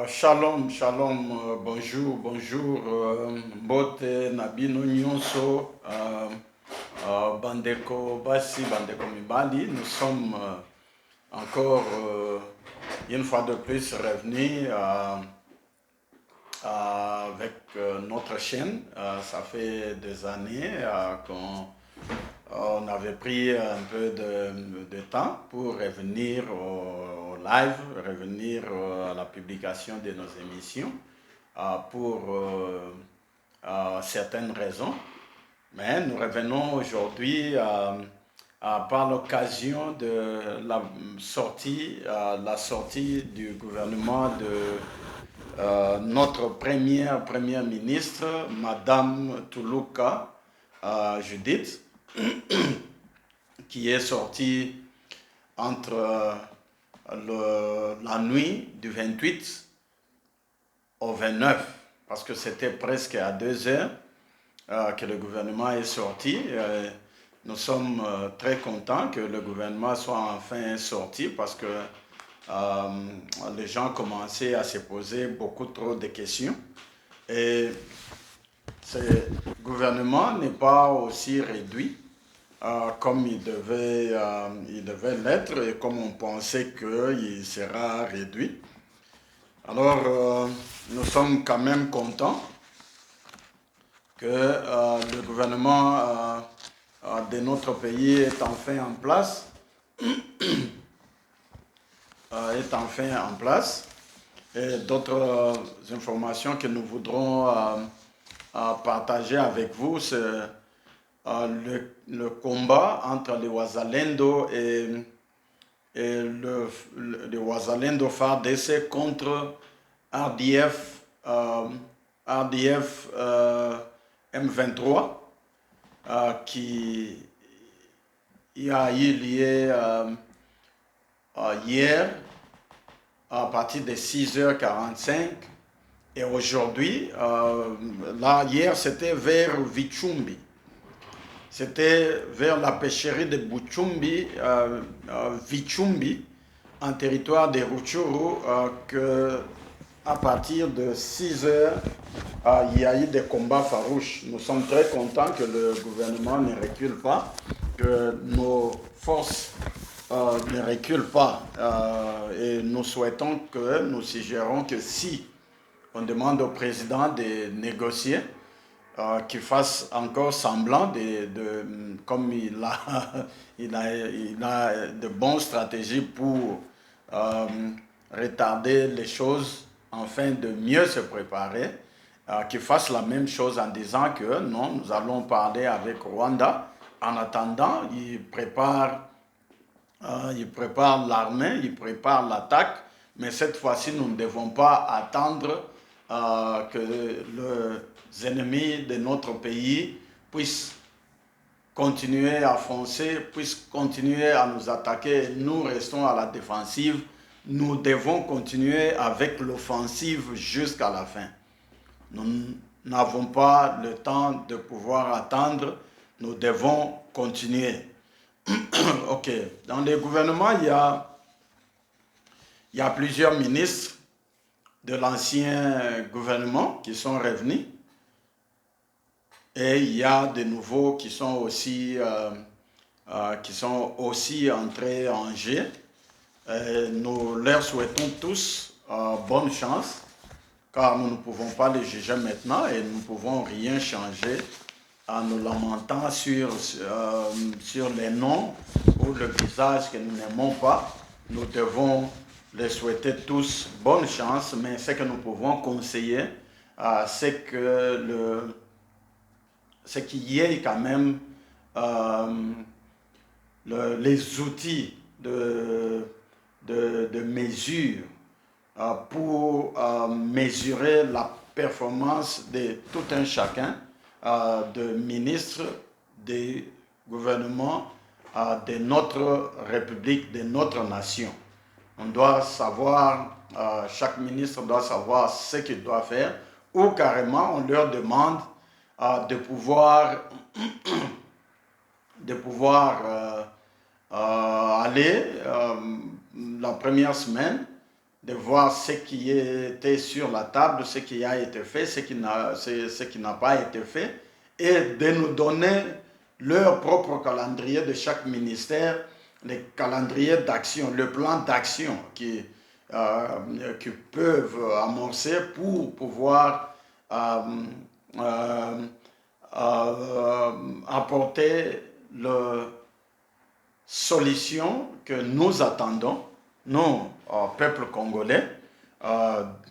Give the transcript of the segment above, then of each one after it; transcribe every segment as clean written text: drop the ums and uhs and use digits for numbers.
Shalom, shalom, bonjour, bonjour, Mbote, Nabino Nyonso, Bandeko Bassi, Bandeko Mibali. Nous sommes encore une fois de plus revenus avec notre chaîne. Ça fait des années qu'on avait pris un peu de temps pour revenir au live, revenir à la publication de nos émissions pour certaines raisons. Mais nous revenons aujourd'hui par l'occasion de la sortie du gouvernement de notre première ministre, Madame Toulouka Judith, qui est sortie entre la nuit du 28 au 29, parce que c'était presque à 2 heures que le gouvernement est sorti. Nous sommes très contents que le gouvernement soit enfin sorti parce que les gens commençaient à se poser beaucoup trop de questions. Et ce gouvernement n'est pas aussi réduit comme il devait l'être et comme on pensait qu'il sera réduit. Alors, nous sommes quand même contents que le gouvernement de notre pays est enfin en place. Et d'autres informations que nous voudrons partager avec vous, c'est le combat entre les Wazalendo et le Wazalendo FARDC contre RDF, M23 qui a eu lieu hier à partir de 6h45 et aujourd'hui, hier c'était vers Vichumbi. C'était vers la pêcherie de Buchumbi, Vichumbi, en territoire de Rutshuru, que à partir de 6 heures, il y a eu des combats farouches. Nous sommes très contents que le gouvernement ne recule pas, que nos forces ne reculent pas. Et nous souhaitons que, nous suggérons que si on demande au président de négocier, qu'il fasse encore semblant comme il a de bonnes stratégies pour retarder les choses afin de mieux se préparer, qu'il fasse la même chose en disant que non, nous allons parler avec Rwanda. En attendant, il prépare l'armée, il prépare l'attaque, mais cette fois-ci, nous ne devons pas attendre que les ennemis de notre pays puissent continuer à foncer, puissent continuer à nous attaquer. Nous restons à la défensive. Nous devons continuer avec l'offensive jusqu'à la fin. Nous n'avons pas le temps de pouvoir attendre. Nous devons continuer. Ok. Dans le gouvernement, il y a plusieurs ministres de l'ancien gouvernement qui sont revenus. Et il y a de nouveaux qui sont aussi entrés en jeu. Nous leur souhaitons tous bonne chance, car nous ne pouvons pas les juger maintenant et nous ne pouvons rien changer en nous lamentant sur les noms ou le visage que nous n'aimons pas. Nous devons les souhaiter tous bonne chance, mais ce que nous pouvons conseiller, c'est qu'il y ait quand même les outils de mesure pour mesurer la performance de tout un chacun, de ministres, des gouvernements de notre République, de notre nation. On doit savoir, chaque ministre doit savoir ce qu'il doit faire, ou carrément on leur demande de pouvoir aller la première semaine de voir ce qui était sur la table, ce qui a été fait, ce qui n'a pas été fait, et de nous donner leur propre calendrier de chaque ministère, le calendrier d'action, le plan d'action qui peuvent amorcer pour pouvoir apporter la solution que nous attendons, nous, peuple congolais,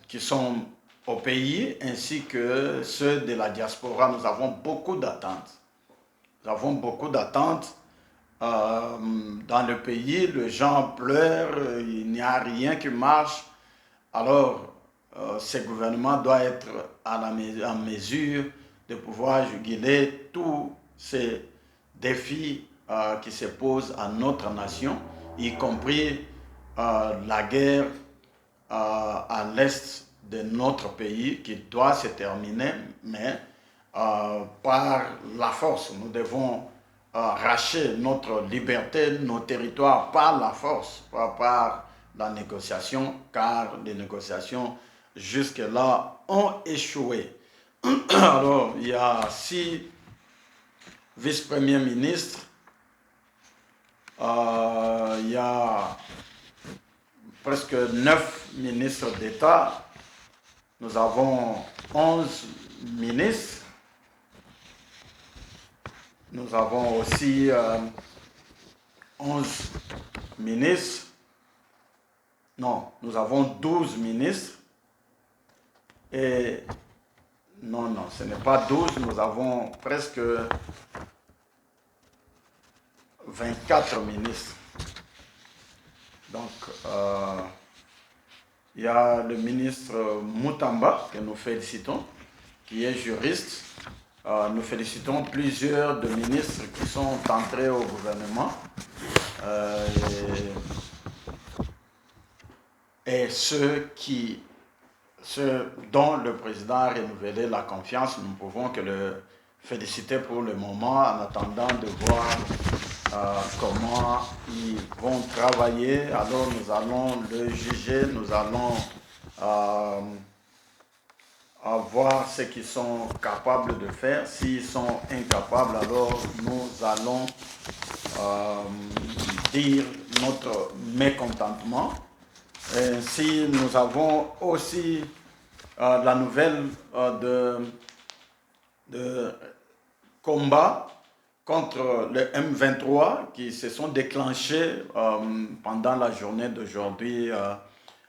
qui sont au pays, ainsi que ceux de la diaspora. Nous avons beaucoup d'attentes. Nous avons beaucoup d'attentes. Dans le pays, les gens pleurent, il n'y a rien qui marche. Alors, ce gouvernement doit être en mesure de pouvoir juguler tous ces défis qui se posent à notre nation, y compris la guerre à l'est de notre pays qui doit se terminer, mais par la force. Nous devons racheter notre liberté, nos territoires par la force, pas par la négociation, car les négociations jusque-là ont échoué. Alors, il y a 6 vice-premiers ministres, il y a presque 9 ministres d'État, nous avons 11 ministres, nous avons aussi 11 ministres, non, nous avons 12 ministres, et non, ce n'est pas 12, nous avons presque 24 ministres. Donc, il y a le ministre Moutamba, que nous félicitons, qui est juriste. Nous félicitons plusieurs de ministres qui sont entrés au gouvernement. Et ceux dont le président a renouvelé la confiance, nous ne pouvons que le féliciter pour le moment, en attendant de voir comment ils vont travailler. Alors nous allons le juger, nous allons voir ce qu'ils sont capables de faire. S'ils sont incapables, alors nous allons dire notre mécontentement. Si nous avons aussi la nouvelle de combat contre le M23 qui se sont déclenchés pendant la journée d'aujourd'hui.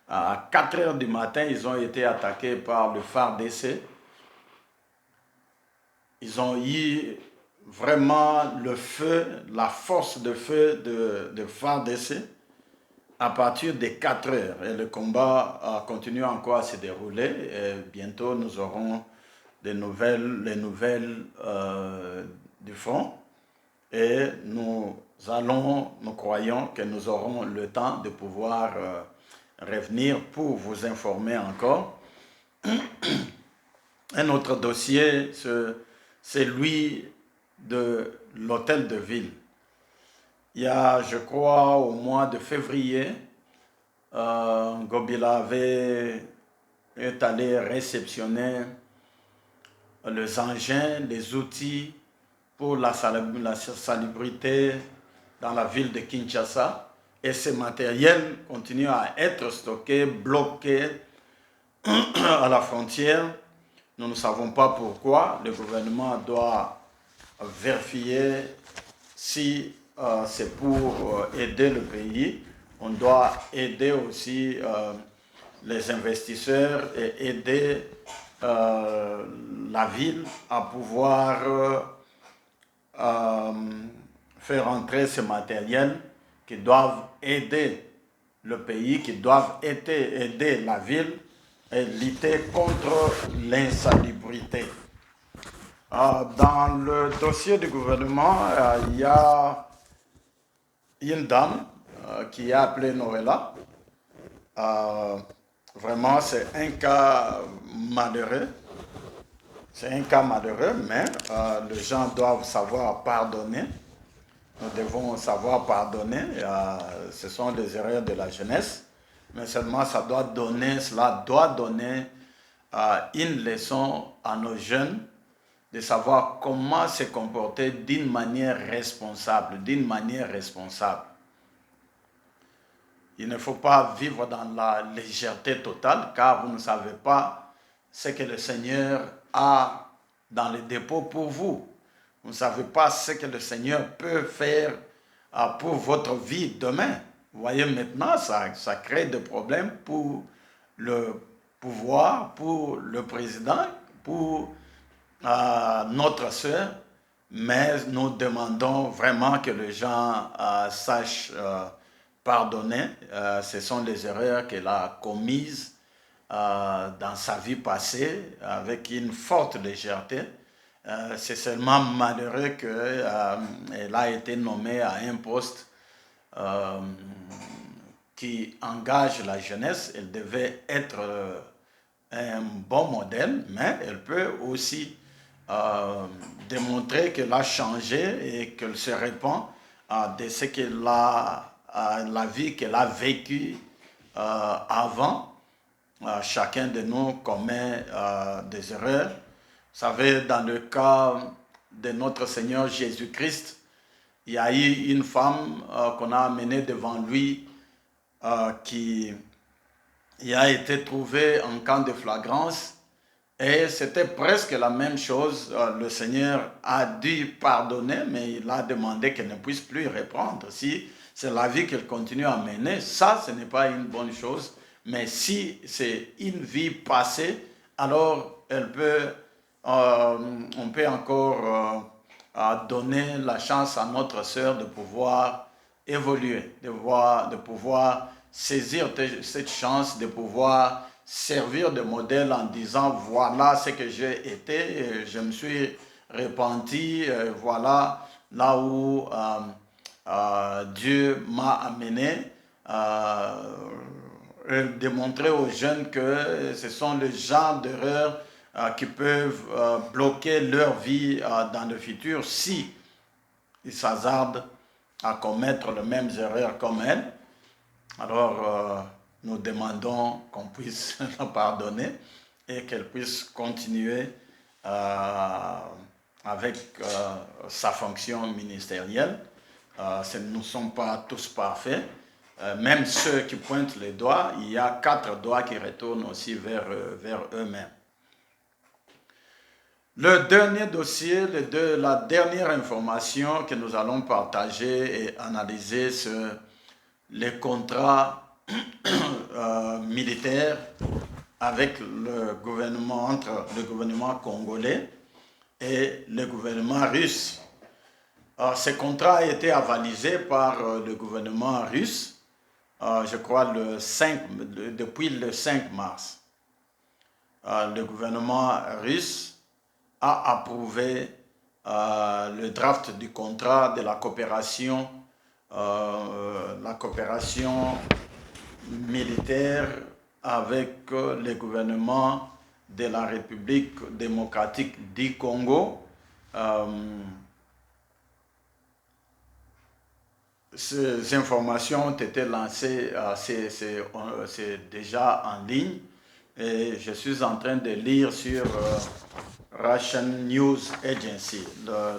À 4 heures du matin, ils ont été attaqués par le FARDC. Ils ont eu vraiment le feu, la force de feu de FARDC à partir de 4 heures. Et le combat continue encore à se dérouler. Et bientôt, nous aurons les nouvelles du front. Et nous croyons que nous aurons le temps de pouvoir revenir pour vous informer encore. Un autre dossier, c'est celui de l'hôtel de ville. Il y a, je crois, au mois de février, Ngobila est allé réceptionner les engins, les outils pour la salubrité dans la ville de Kinshasa. Et ce matériel continue à être stocké, bloqué à la frontière. Nous ne savons pas pourquoi. Le gouvernement doit vérifier si c'est pour aider le pays. On doit aider aussi les investisseurs et aider la ville à pouvoir faire entrer ce matériel qui doivent aider le pays, qui doivent aider la ville et lutter contre l'insalubrité. Dans le dossier du gouvernement, il y a une dame qui est appelée Noëlla. Vraiment, c'est un cas malheureux. C'est un cas malheureux, mais les gens doivent savoir pardonner. Nous devons savoir pardonner. Ce sont des erreurs de la jeunesse. mais seulement cela doit donner une leçon à nos jeunes de savoir comment se comporter d'une manière responsable, Il ne faut pas vivre dans la légèreté totale, car vous ne savez pas ce que le Seigneur a dans le dépôt pour vous. Vous ne savez pas ce que le Seigneur peut faire pour votre vie demain. Vous voyez, maintenant, ça crée des problèmes pour le pouvoir, pour le président, pour notre sœur, mais nous demandons vraiment que les gens sachent pardonner. Ce sont les erreurs qu'elle a commises dans sa vie passée avec une forte légèreté. C'est seulement malheureux qu'elle a été nommée à un poste qui engage la jeunesse. Elle devait être un bon modèle, mais elle peut aussi démontrer qu'elle a changé et qu'elle se répand de ce qu'elle a, la vie qu'elle a vécue avant. Chacun de nous commet des erreurs. Vous savez, dans le cas de notre Seigneur Jésus-Christ, il y a eu une femme qu'on a amenée devant lui qui a été trouvée en cas de flagrance. Et c'était presque la même chose. Le Seigneur a dû pardonner, mais il a demandé qu'elle ne puisse plus reprendre. Si c'est la vie qu'elle continue à mener, ça, ce n'est pas une bonne chose. Mais si c'est une vie passée, alors on peut encore donner la chance à notre sœur de pouvoir évoluer, de pouvoir saisir cette chance, de pouvoir servir de modèle en disant voilà ce que j'ai été, je me suis repenti, voilà là où Dieu m'a amené. Démontrer aux jeunes que ce sont le genre d'erreurs qui peuvent bloquer leur vie dans le futur si ils s'hasardent à commettre les mêmes erreurs comme elle. Alors, nous demandons qu'on puisse la pardonner et qu'elle puisse continuer avec sa fonction ministérielle. Nous ne sommes pas tous parfaits. Même ceux qui pointent les doigts, il y a 4 doigts qui retournent aussi vers eux-mêmes. Le dernier dossier, la dernière information que nous allons partager et analyser, c'est les contrats militaires avec le gouvernement, entre le gouvernement congolais et le gouvernement russe. Ce contrat a été avalisé par le gouvernement russe, je crois depuis le 5 mars. Le gouvernement russe a approuvé le draft du contrat de la coopération militaire avec le gouvernement de la République démocratique du Congo. Ces informations ont été lancées, c'est déjà en ligne, et je suis en train de lire sur Russian News Agency,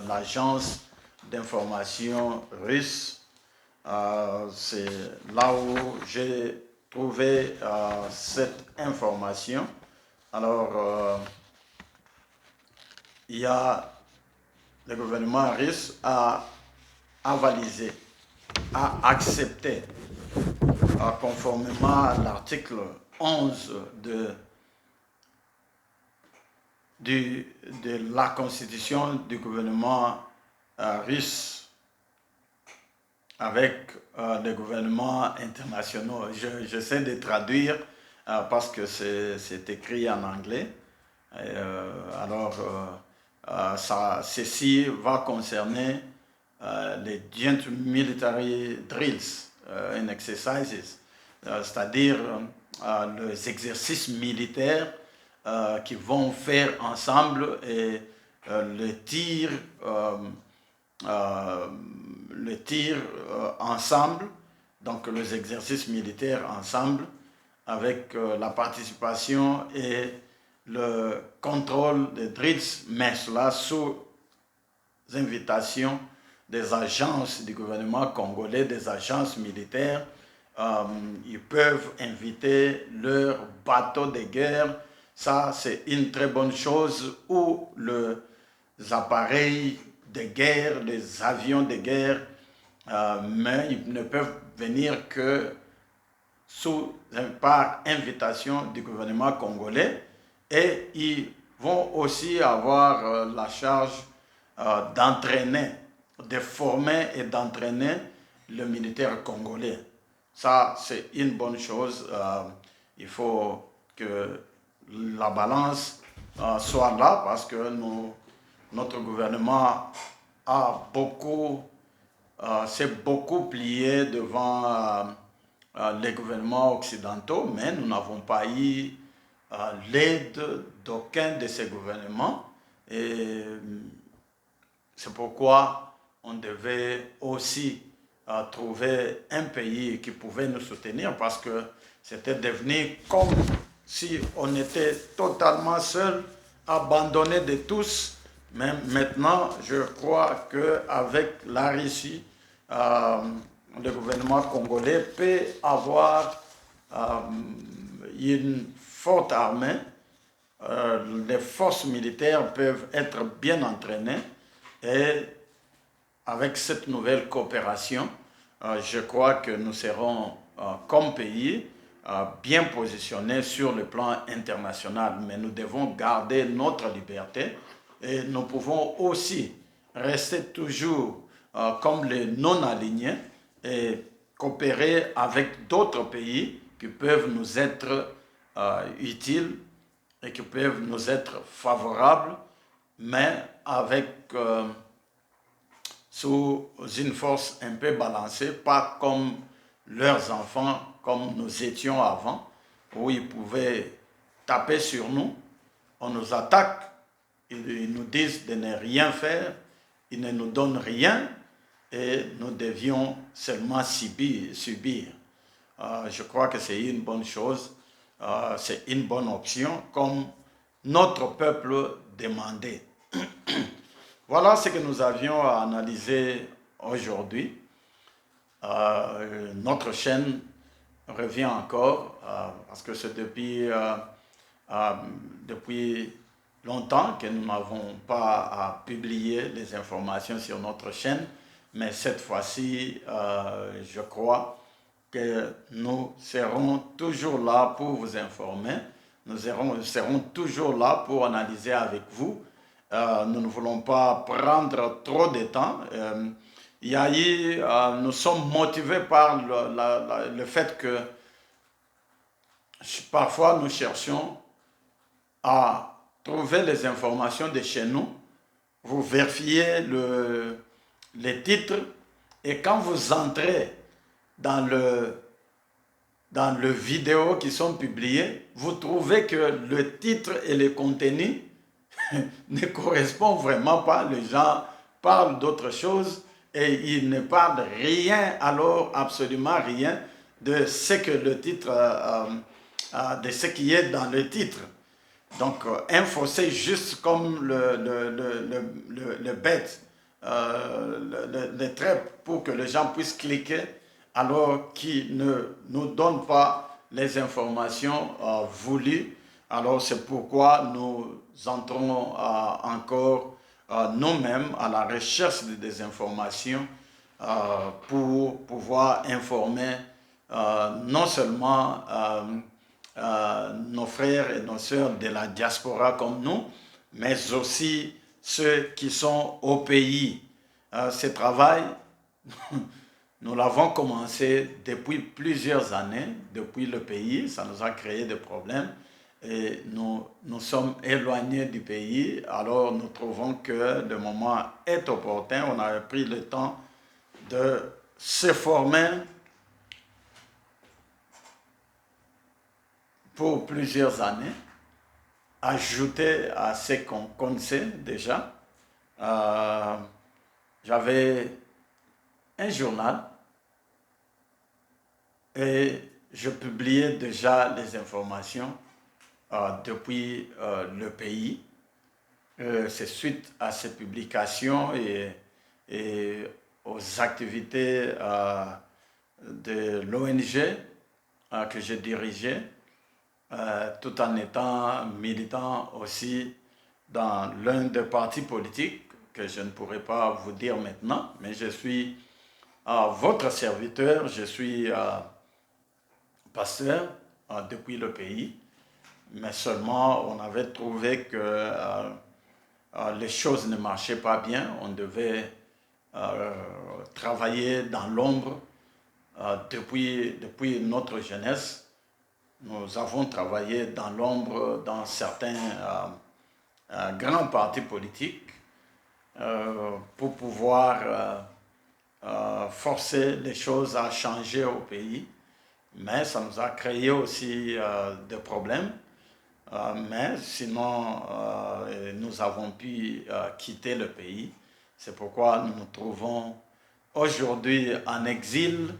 l'agence d'information russe. C'est là où j'ai trouvé cette information. Alors, il y a le gouvernement russe a avalisé, a accepté, conformément à l'article 11 de la constitution du gouvernement russe avec les gouvernements internationaux. J'essaie de traduire parce que c'est écrit en anglais. Ceci va concerner les Joint Military Drills and Exercises, c'est-à-dire les exercices militaires qu'ils vont faire ensemble et le tir ensemble, donc les exercices militaires ensemble avec la participation et le contrôle des DRITS, mais cela sous invitation des agences du gouvernement congolais, des agences militaires. Ils peuvent inviter leurs bateaux de guerre. Ça, c'est une très bonne chose, où les appareils de guerre, les avions de guerre, mais ils ne peuvent venir que par invitation du gouvernement congolais, et ils vont aussi avoir la charge d'entraîner, de former et d'entraîner le militaire congolais. Ça, c'est une bonne chose. Il faut que la balance soit là, parce que notre gouvernement s'est beaucoup plié devant les gouvernements occidentaux, mais nous n'avons pas eu l'aide d'aucun de ces gouvernements. Et c'est pourquoi on devait aussi trouver un pays qui pouvait nous soutenir, parce que c'était devenu comme si on était totalement seul, abandonné de tous. Mais maintenant, je crois qu'avec la Russie, le gouvernement congolais peut avoir une forte armée. Les forces militaires peuvent être bien entraînées, et avec cette nouvelle coopération, je crois que nous serons, comme pays, bien positionnés sur le plan international. Mais nous devons garder notre liberté, et nous pouvons aussi rester toujours comme les non-alignés et coopérer avec d'autres pays qui peuvent nous être utiles et qui peuvent nous être favorables, mais avec sous une force un peu balancée, pas comme leurs enfants, comme nous étions avant, où ils pouvaient taper sur nous, on nous attaque, ils nous disent de ne rien faire, ils ne nous donnent rien, et nous devions seulement subir. Je crois que c'est une bonne chose, c'est une bonne option, comme notre peuple demandait. Voilà ce que nous avions à analyser aujourd'hui. Notre chaîne revient encore, parce que c'est depuis longtemps que nous n'avons pas publié les informations sur notre chaîne, mais cette fois-ci, je crois que nous serons toujours là pour vous informer, nous serons toujours là pour analyser avec vous. Nous ne voulons pas prendre trop de temps. Nous sommes motivés par le fait que parfois nous cherchons à trouver les informations de chez nous. Vous vérifiez les titres, et quand vous entrez dans le vidéo qui sont publiés, vous trouvez que le titre et le contenu ne correspondent vraiment pas. Les gens parlent d'autre chose et ils ne parlent rien, alors absolument rien, de ce que le titre, de ce qui est dans le titre. Donc, un fossé juste comme le bête, le trait, pour que les gens puissent cliquer, alors qu'ils ne nous donnent pas les informations voulues. Alors, c'est pourquoi nous entrons encore nous-mêmes à la recherche des informations pour pouvoir informer non seulement nos frères et nos sœurs de la diaspora comme nous, mais aussi ceux qui sont au pays. Ce travail, nous l'avons commencé depuis plusieurs années, depuis le pays. Ça nous a créé des problèmes et nous sommes éloignés du pays. Alors nous trouvons que le moment est opportun. On a pris le temps de se former pour plusieurs années, ajouter à ce qu'on connaissait déjà. J'avais un journal et je publiais déjà les informations depuis le pays. C'est suite à ces publications et aux activités de l'ONG que j'ai dirigé, tout en étant militant aussi dans l'un des partis politiques que je ne pourrais pas vous dire maintenant, mais je suis votre serviteur, je suis pasteur depuis le pays, mais seulement on avait trouvé que les choses ne marchaient pas bien, on devait travailler dans l'ombre depuis notre jeunesse. Nous avons travaillé dans l'ombre dans certains grands partis politiques pour pouvoir forcer les choses à changer au pays. Mais ça nous a créé aussi des problèmes. Mais sinon, nous avons pu quitter le pays. C'est pourquoi nous nous trouvons aujourd'hui en exil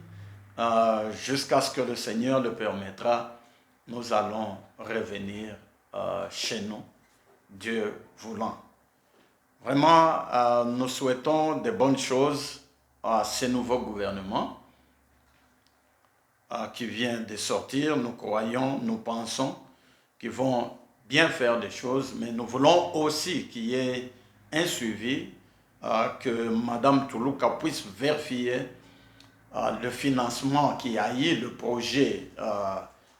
jusqu'à ce que le Seigneur le permettra. Nous allons revenir chez nous, Dieu voulant. Vraiment, nous souhaitons de bonnes choses à ce nouveau gouvernement qui vient de sortir. Nous croyons, nous pensons qu'ils vont bien faire des choses, mais nous voulons aussi qu'il y ait un suivi, que Mme Toulouka puisse vérifier le financement qui a eu, le projet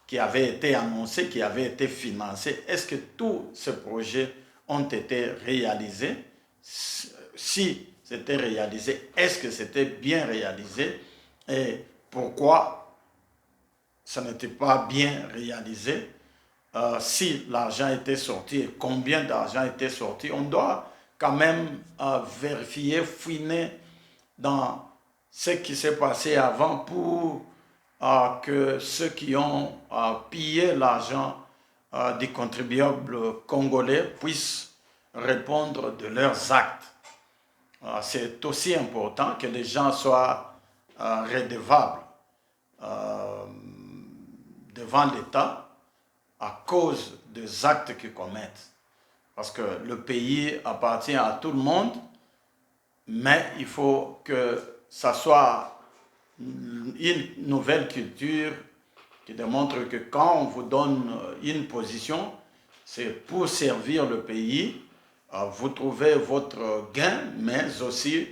qui avait été annoncé, qui avait été financé. Est-ce que tous ces projets ont été réalisés? Si c'était réalisé, est-ce que c'était bien réalisé? Et pourquoi ça n'était pas bien réalisé? Si l'argent était sorti et combien d'argent était sorti, on doit quand même vérifier, fouiner dans ce qui s'est passé avant pour que ceux qui ont pillé l'argent des contribuables congolais puissent répondre de leurs actes. C'est aussi important que les gens soient redevables devant l'État à cause des actes qu'ils commettent. Parce que le pays appartient à tout le monde, mais il faut que ça soit une nouvelle culture qui démontre que quand on vous donne une position, c'est pour servir le pays, vous trouvez votre gain, mais aussi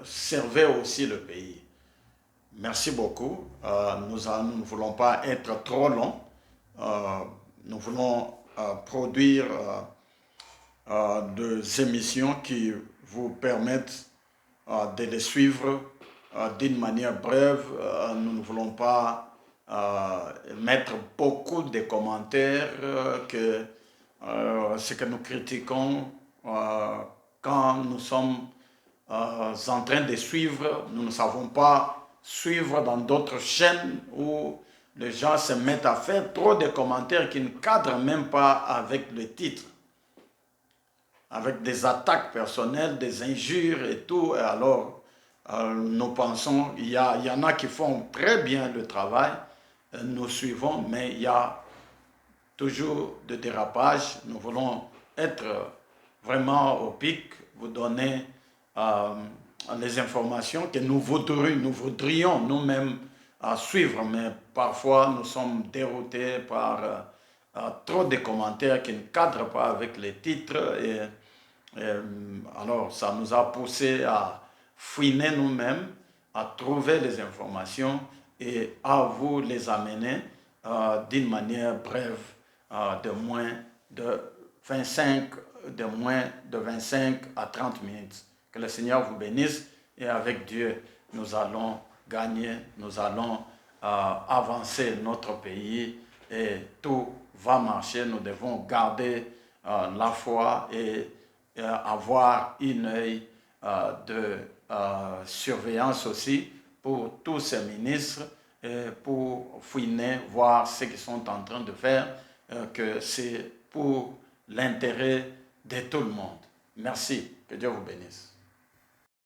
servez aussi le pays. Merci beaucoup. Nous ne voulons pas être trop longs. Nous voulons produire des émissions qui vous permettent de les suivre d'une manière brève. Nous ne voulons pas mettre beaucoup de commentaires que ce que nous critiquons quand nous sommes en train de suivre. Nous ne savons pas suivre dans d'autres chaînes où les gens se mettent à faire trop de commentaires qui ne cadrent même pas avec le titre, avec des attaques personnelles, des injures et tout. Et alors, nous pensons, il y en a qui font très bien le travail, nous suivons, mais il y a toujours de dérapage. Nous voulons être vraiment au pic, vous donner les informations que nous voudrions nous-mêmes suivre, mais parfois nous sommes déroutés par trop de commentaires qui ne cadrent pas avec les titres. Alors ça nous a poussé à fouiner nous-mêmes, à trouver les informations et à vous les amener d'une manière brève, de moins de 25 à 30 minutes. Que le Seigneur vous bénisse et avec Dieu, nous allons gagner, nous allons avancer notre pays et tout va marcher. Nous devons garder la foi et avoir un œil de surveillance aussi pour tous ces ministres et pour fouiner, voir ce qu'ils sont en train de faire, que c'est pour l'intérêt de tout le monde. Merci, que Dieu vous bénisse.